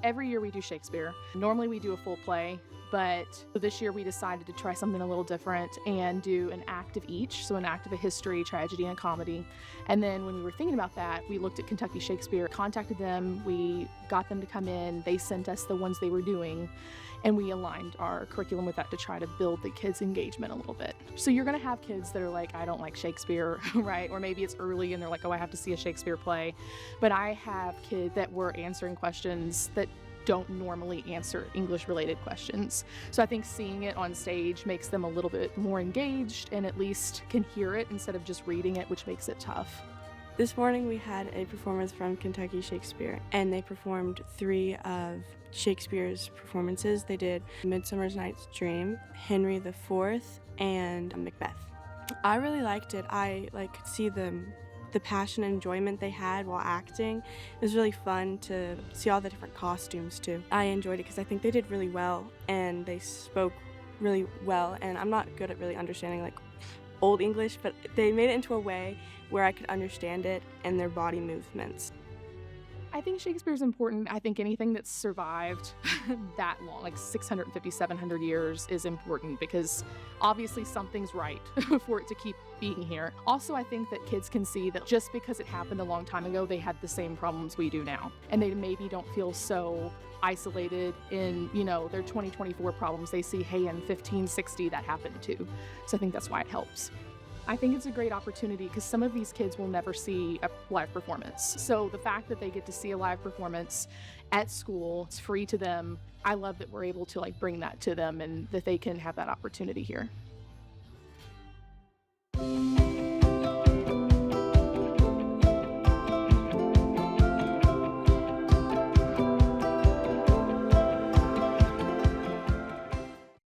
Every year we do Shakespeare. Normally we do a full play, but this year we decided to try something a little different and do an act of each. So an act of a history, tragedy, and comedy. And then when we were thinking about that, we looked at Kentucky Shakespeare, contacted them, we got them to come in, they sent us the ones they were doing, and we aligned our curriculum with that to try to build the kids' engagement a little bit. So you're gonna have kids that are like, I don't like Shakespeare, right? Or maybe it's early and they're like, oh, I have to see a Shakespeare play. But I have kids that were answering questions that don't normally answer English-related questions. So I think seeing it on stage makes them a little bit more engaged and at least can hear it instead of just reading it, which makes it tough. This morning we had a performance from Kentucky Shakespeare, and they performed 3 of Shakespeare's performances. They did Midsummer Night's Dream, Henry IV, and Macbeth. I really liked it. I could see the passion and enjoyment they had while acting. It was really fun to see all the different costumes too. I enjoyed it because I think they did really well and they spoke really well, and I'm not good at really understanding Old English, but they made it into a way where I could understand it and their body movements. I think Shakespeare's important. I think anything that's survived that long, like 650, 700 years, is important because obviously something's right for it to keep being here. Also, I think that kids can see that just because it happened a long time ago, they had the same problems we do now. And they maybe don't feel so isolated in, their 2024 problems. They see, hey, in 1560 that happened too. So I think that's why it helps. I think it's a great opportunity because some of these kids will never see a live performance. So the fact that they get to see a live performance at school, it's free to them. I love that we're able to bring that to them and that they can have that opportunity here.